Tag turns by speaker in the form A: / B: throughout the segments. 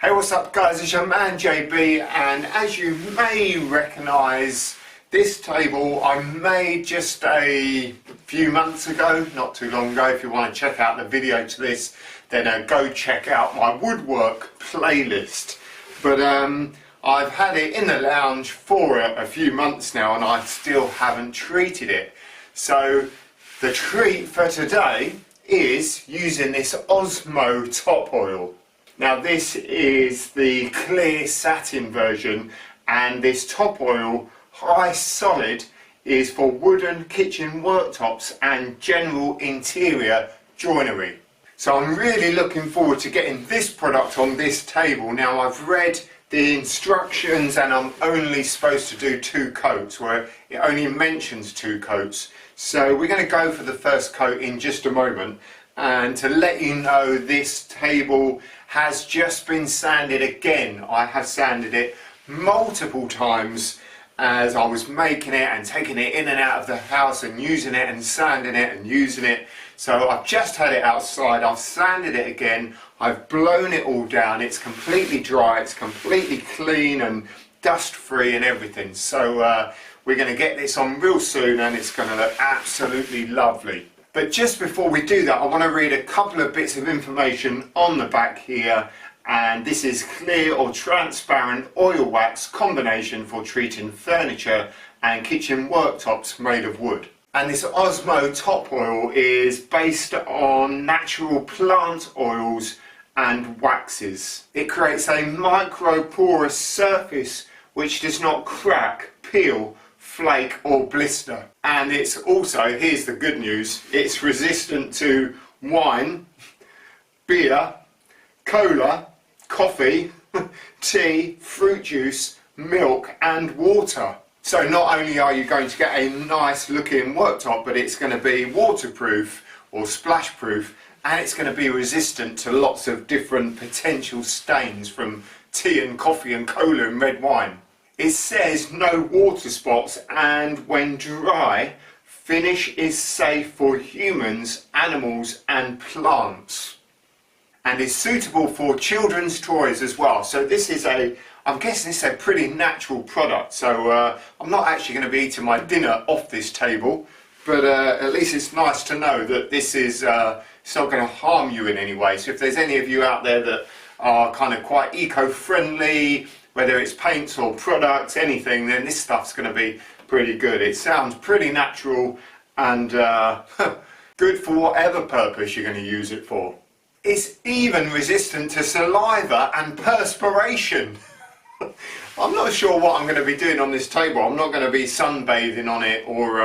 A: Hey, what's up guys, it's your man JB, and as you may recognise, this table I made just a few months ago, not too long ago. If you want to check out the video to this, then go check out my woodwork playlist. But I've had it in the lounge for a few months now and I still haven't treated it. So the treat for today is using this OSMO Top Oil. Now this is the clear satin version, and this top oil, high solid, is for wooden kitchen worktops and general interior joinery. So I'm really looking forward to getting this product on this table. Now I've read the instructions and I'm only supposed to do 2 coats, where it only mentions 2 coats. So we're going to go for the first coat in just a moment. And to let you know, this table has just been sanded again. I have sanded it multiple times as I was making it and taking it in and out of the house and using it and sanding it and using it. So I've just had it outside, I've sanded it again, I've blown it all down, it's completely dry, it's completely clean and dust free and everything. So we're going to get this on real soon and it's going to look absolutely lovely. But just before we do that, I want to read a couple of bits of information on the back here. And this is clear or transparent oil wax combination for treating furniture and kitchen worktops made of wood. And this OSMO Top Oil is based on natural plant oils and waxes. It creates a micro-porous surface which does not crack, peel, flake or blister. And it's also, here's the good news, it's resistant to wine, beer, cola, coffee, tea, fruit juice, milk and water. So not only are you going to get a nice looking worktop, but it's going to be waterproof or splash proof, and it's going to be resistant to lots of different potential stains from tea and coffee and cola and red wine. It says no water spots, and when dry, finish is safe for humans, animals and plants. And is suitable for children's toys as well. So this is I'm guessing this is a pretty natural product. So I'm not actually going to be eating my dinner off this table, but at least it's nice to know that this is it's not going to harm you in any way. So if there's any of you out there that are kind of quite eco-friendly, whether it's paints or products, anything, then this stuff's going to be pretty good. It sounds pretty natural and good for whatever purpose you're going to use it for. It's even resistant to saliva and perspiration. I'm not sure what I'm going to be doing on this table. I'm not going to be sunbathing on it or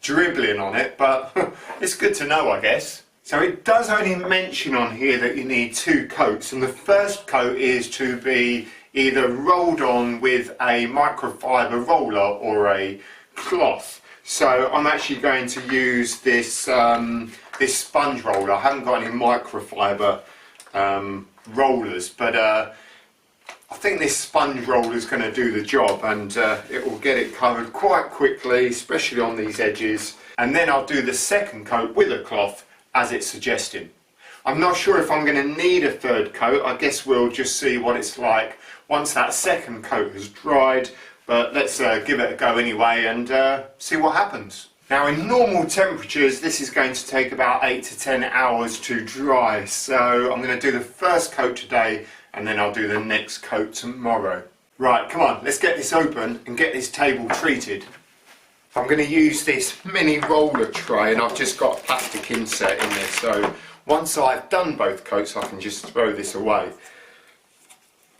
A: dribbling on it, but it's good to know, I guess. So it does only mention on here that you need 2 coats, and the first coat is to be either rolled on with a microfiber roller or a cloth. So I'm actually going to use this this sponge roller. I haven't got any microfiber rollers, but I think this sponge roller is going to do the job, and it will get it covered quite quickly, especially on these edges. And then I'll do the second coat with a cloth as it's suggesting. I'm not sure if I'm going to need a 3rd coat. I guess we'll just see what it's like once that second coat has dried, but let's give it a go anyway and see what happens. Now in normal temperatures this is going to take about 8 to 10 hours to dry, so I'm going to do the first coat today and then I'll do the next coat tomorrow. Right, come on, let's get this open and get this table treated. I'm going to use this mini roller tray, and I've just got a plastic inset in there, so once I've done both coats I can just throw this away.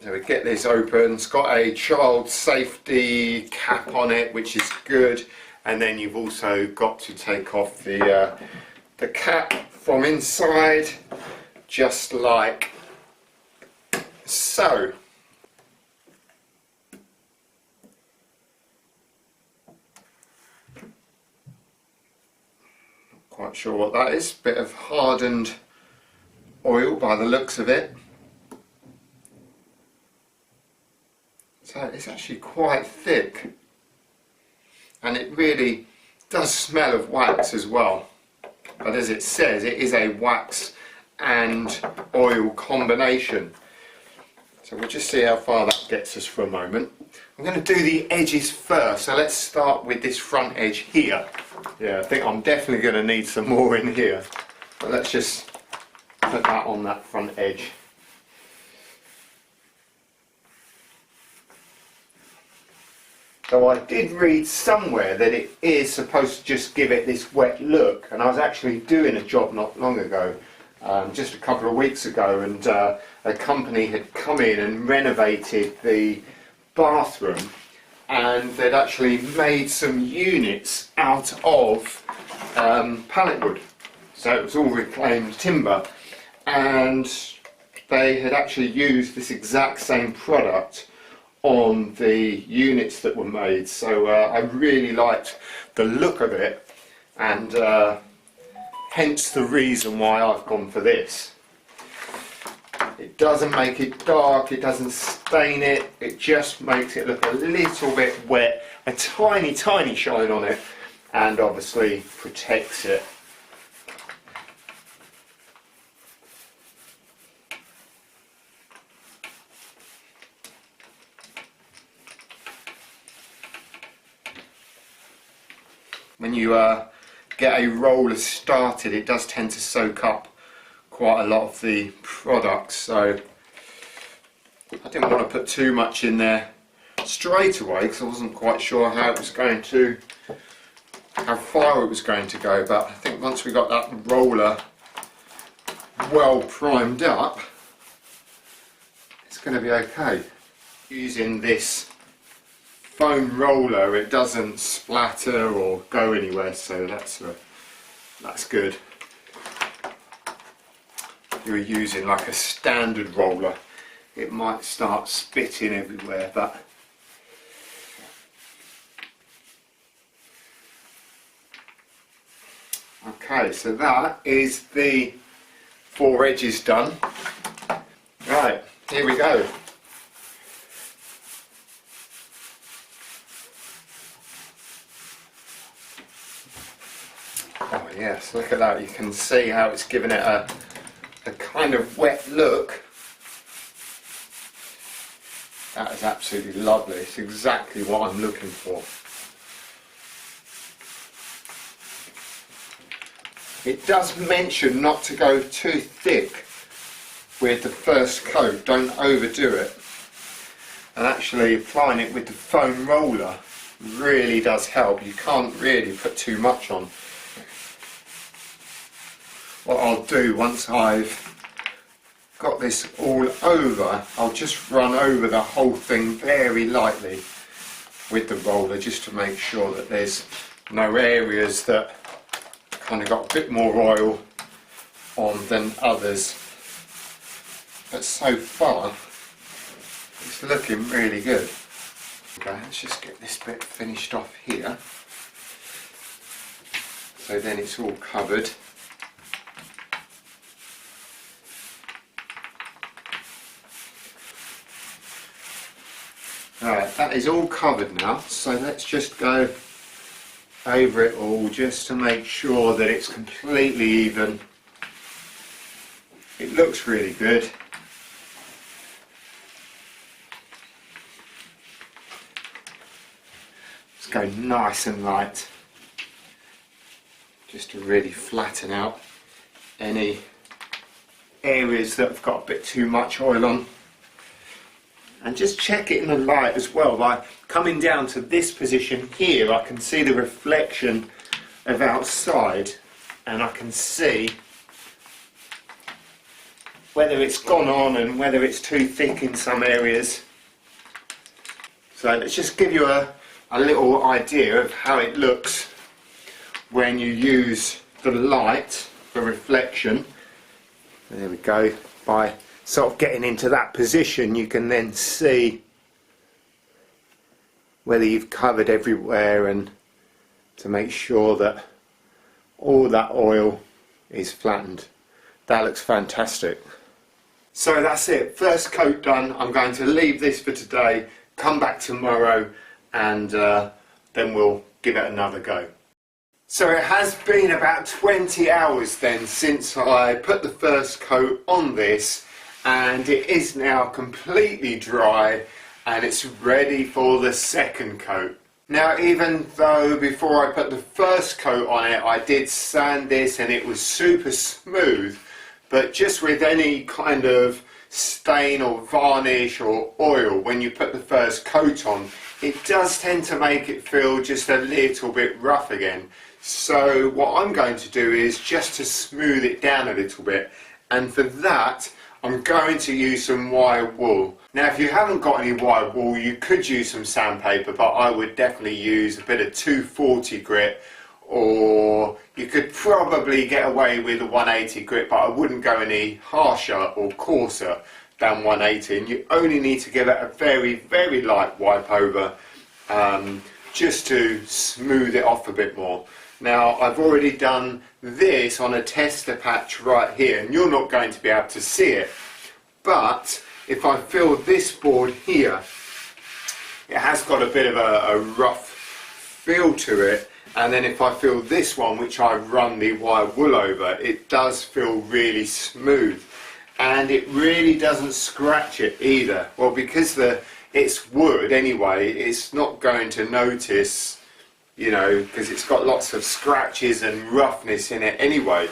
A: So we get this open. It's got a child safety cap on it, which is good, and then you've also got to take off the cap from inside, just like so. Not quite sure what that is. Bit of hardened oil by the looks of it. So it's actually quite thick, and it really does smell of wax as well. But as it says, it is a wax and oil combination. So we'll just see how far that gets us for a moment. I'm going to do the edges first, so let's start with this front edge here. Yeah, I think I'm definitely going to need some more in here, but let's just put that on that front edge. So I did read somewhere that it is supposed to just give it this wet look, and I was actually doing a job not long ago, just a couple of weeks ago, and a company had come in and renovated the bathroom, and they'd actually made some units out of pallet wood. So it was all reclaimed timber, and they had actually used this exact same product on the units that were made. So I really liked the look of it, and hence the reason why I've gone for this. It doesn't make it dark, it doesn't stain it, it just makes it look a little bit wet, a tiny shine on it, and obviously protects it. When you get a roller started, it does tend to soak up quite a lot of the products, so I didn't want to put too much in there straight away because I wasn't quite sure how far it was going to go, but I think once we got that roller well primed up, it's going to be okay. Using this foam roller, it doesn't splatter or go anywhere, so that's good. If you're using like a standard roller, it might start spitting everywhere, but okay, so that is the 4 edges done. Right, here we go. Oh yes, look at that, you can see how it's given it a kind of wet look. That is absolutely lovely, it's exactly what I'm looking for. It does mention not to go too thick with the first coat, don't overdo it. And actually applying it with the foam roller really does help, you can't really put too much on. What I'll do once I've got this all over, I'll just run over the whole thing very lightly with the roller just to make sure that there's no areas that kind of got a bit more oil on than others. But so far it's looking really good. Okay, let's just get this bit finished off here, so then it's all covered. Alright, that is all covered now, so let's just go over it all just to make sure that it's completely even. It looks really good. Let's go nice and light, just to really flatten out any areas that have got a bit too much oil on. And just check it in the light as well. By coming down to this position here, I can see the reflection of outside, and I can see whether it's gone on and whether it's too thick in some areas. So let's just give you a little idea of how it looks when you use the light for reflection. There we go. By sort of getting into that position, you can then see whether you've covered everywhere, and to make sure that all that oil is flattened. That looks fantastic. So that's it, first coat done. I'm going to leave this for today, come back tomorrow, and then we'll give it another go. So it has been about 20 hours then since I put the first coat on this, and it is now completely dry and it's ready for the second coat. Now, even though before I put the first coat on it I did sand this and it was super smooth, but just with any kind of stain or varnish or oil, when you put the first coat on, it does tend to make it feel just a little bit rough again. So what I'm going to do is just to smooth it down a little bit, and for that I'm going to use some wire wool. Now, if you haven't got any wire wool, you could use some sandpaper, but I would definitely use a bit of 240 grit, or you could probably get away with a 180 grit, but I wouldn't go any harsher or coarser than 180, and you only need to give it a very, very light wipe over just to smooth it off a bit more. Now, I've already done this on a tester patch right here, and you're not going to be able to see it, but if I feel this board here, it has got a bit of a rough feel to it, and then if I feel this one, which I run the wire wool over, it does feel really smooth, and it really doesn't scratch it either. Well, because it's wood anyway, it's not going to notice, you know, because it's got lots of scratches and roughness in it anyway.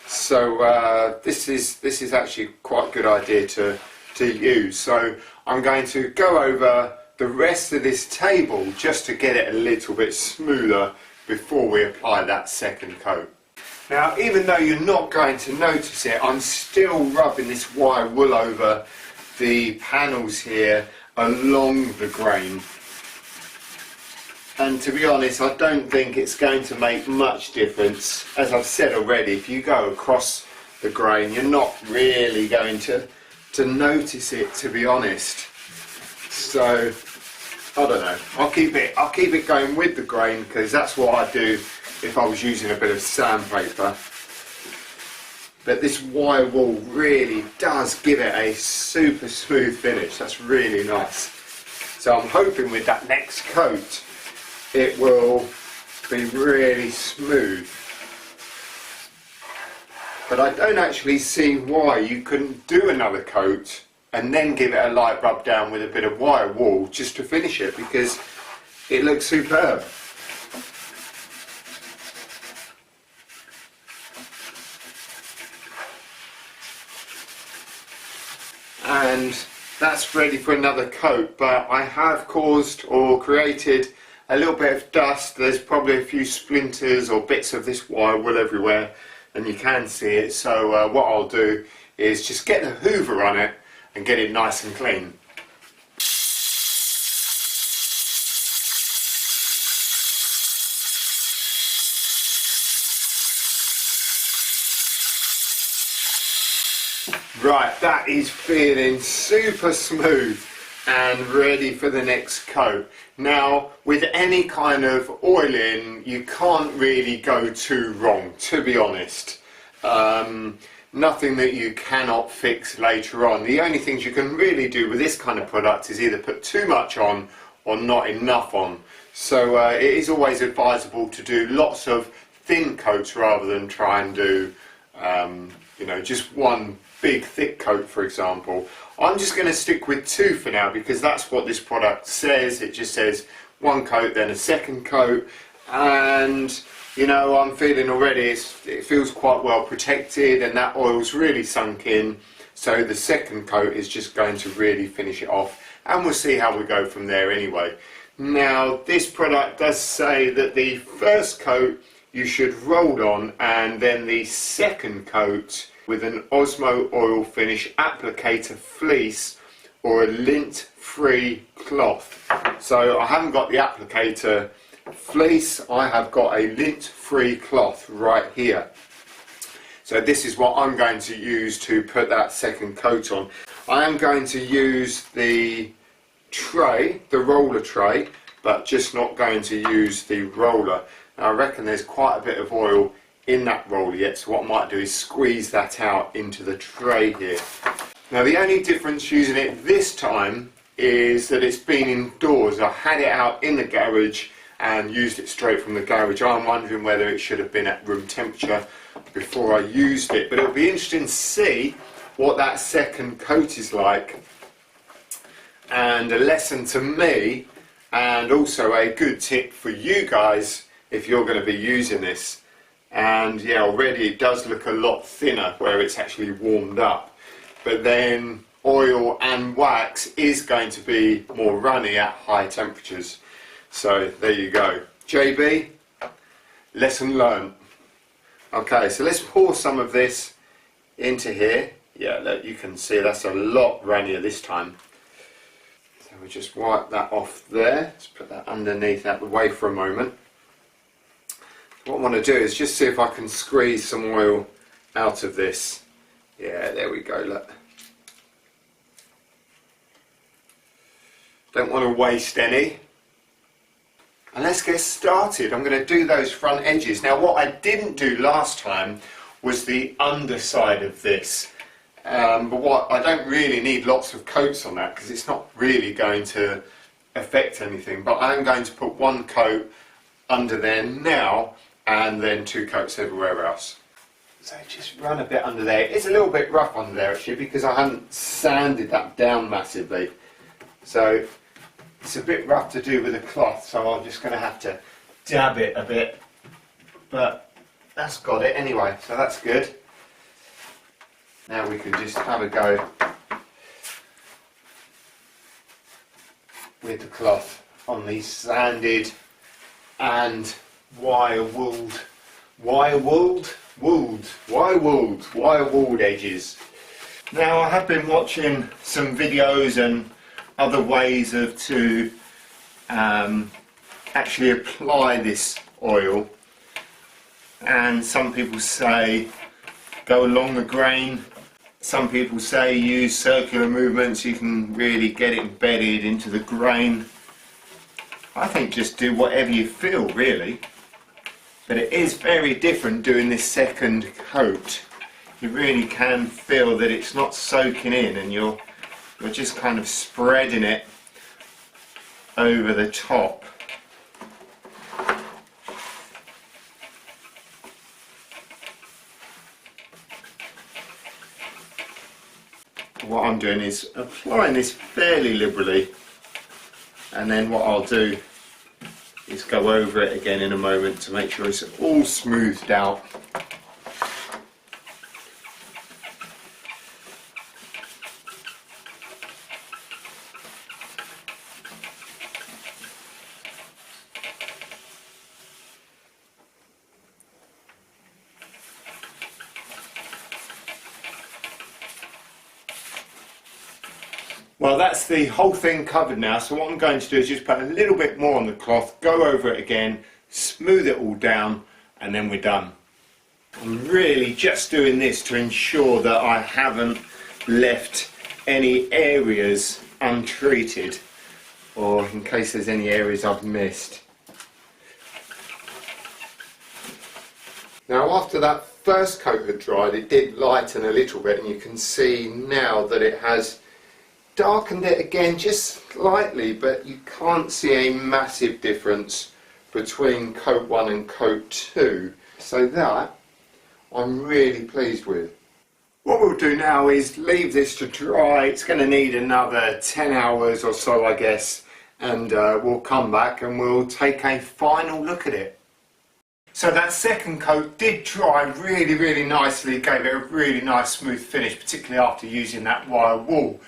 A: So this is actually quite a good idea to use. So I'm going to go over the rest of this table just to get it a little bit smoother before we apply that second coat. Now, even though you're not going to notice it, I'm still rubbing this wire wool over the panels here along the grain. And to be honest, I don't think it's going to make much difference. As I've said already, if you go across the grain, you're not really going to notice it, to be honest. So I don't know. I'll keep it going with the grain, because that's what I'd do if I was using a bit of sandpaper. But this wire wool really does give it a super smooth finish. That's really nice. So I'm hoping with that next coat it will be really smooth. But I don't actually see why you couldn't do another coat and then give it a light rub down with a bit of wire wool just to finish it, because it looks superb. And that's ready for another coat, but I have caused or created a little bit of dust. There's probably a few splinters or bits of this wire wool everywhere, and you can see it. So what I'll do is just get the hoover on it and get it nice and clean. Right, that is feeling super smooth and ready for the next coat. Now, with any kind of oiling, you can't really go too wrong, to be honest. Nothing that you cannot fix later on. The only things you can really do with this kind of product is either put too much on or not enough on. So it is always advisable to do lots of thin coats rather than try and do you know, just one big thick coat, for example. I'm just going to stick with two for now, because that's what this product says. It just says one coat, then a second coat, and you know, I'm feeling already it feels quite well protected, and that oil's really sunk in. So the second coat is just going to really finish it off, and we'll see how we go from there anyway. Now, this product does say that the first coat you should roll on, and then the second coat with an OSMO oil finish applicator fleece or a lint-free cloth. So I haven't got the applicator fleece, I have got a lint-free cloth right here. So this is what I'm going to use to put that second coat on. I am going to use the tray, the roller tray, but just not going to use the roller. Now, I reckon there's quite a bit of oil in that roller yet, so what I might do is squeeze that out into the tray here. Now, the only difference using it this time is that it's been indoors. I had it out in the garage and used it straight from the garage. I'm wondering whether it should have been at room temperature before I used it, but it'll be interesting to see what that second coat is like, and a lesson to me, and also a good tip for you guys if you're going to be using this. And yeah, already it does look a lot thinner where it's actually warmed up, but then oil and wax is going to be more runny at high temperatures. So there you go, JB, lesson learned. Okay, so let's pour some of this into here. Yeah, look, you can see that's a lot runnier this time. So we just wipe that off there. Let's put that underneath out the way for a moment. What I want to do is just see if I can squeeze some oil out of this. Yeah, there we go, look. Don't want to waste any. And let's get started. I'm going to do those front edges. Now what I didn't do last time was the underside of this. But what I don't really need lots of coats on that because it's not really going to affect anything. But I'm going to put one coat under there now and then 2 coats everywhere else. So just run a bit under there. It's a little bit rough under there actually because I haven't sanded that down massively. So it's a bit rough to do with a cloth, so I'm just going to have to dab it a bit. But that's got it anyway, so that's good. Now we can just have a go with the cloth on these sanded and wire-wooled edges. Now I have been watching some videos and other ways to actually apply this oil, and some people say go along the grain, some people say use circular movements, you can really get it embedded into the grain. I think just do whatever you feel really, but it is very different doing this second coat. You really can feel that it's not soaking in and you're just kind of spreading it over the top. What I'm doing is applying this fairly liberally, and then what I'll do is go over it again in a moment to make sure it's all smoothed out. Well, that's the whole thing covered now, so what I'm going to do is just put a little bit more on the cloth, go over it again, smooth it all down, and then we're done. I'm really just doing this to ensure that I haven't left any areas untreated, or in case there's any areas I've missed. Now after that first coat had dried, it did lighten a little bit, and you can see now that it has darkened it again just slightly, but you can't see a massive difference between coat 1 and coat 2, so that I'm really pleased with. What we'll do now is leave this to dry. It's going to need another 10 hours or so I guess, and we'll come back and we'll take a final look at it. So that second coat did dry really nicely, gave it a really nice smooth finish, particularly after using that wire wool.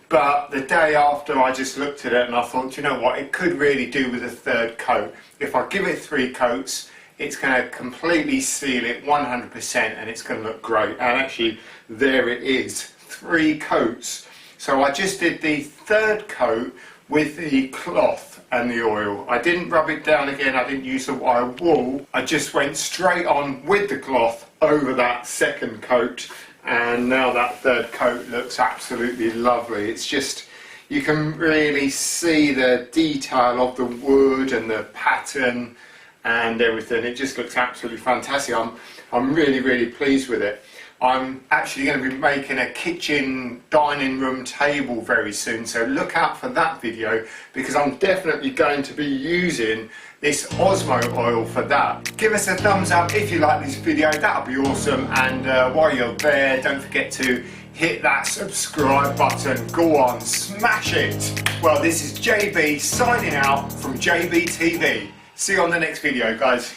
A: But the day after I just looked at it and I thought, you know what, it could really do with a third coat. If I give it 3 coats, it's going to completely seal it 100% and it's going to look great. And actually, there it is, 3 coats. So I just did the third coat with the cloth and the oil. I didn't rub it down again, I didn't use the wire wool. I just went straight on with the cloth over that second coat. And now that third coat looks absolutely lovely. It's just, you can really see the detail of the wood and the pattern and everything. It just looks absolutely fantastic. I'm really pleased with it. I'm actually going to be making a kitchen dining room table very soon, so look out for that video because I'm definitely going to be using this OSMO oil for that. Give us a thumbs up if you like this video, that would be awesome, and while you're there don't forget to hit that subscribe button. Go on, smash it. Well, this is JB signing out from JB TV. See you on the next video, guys.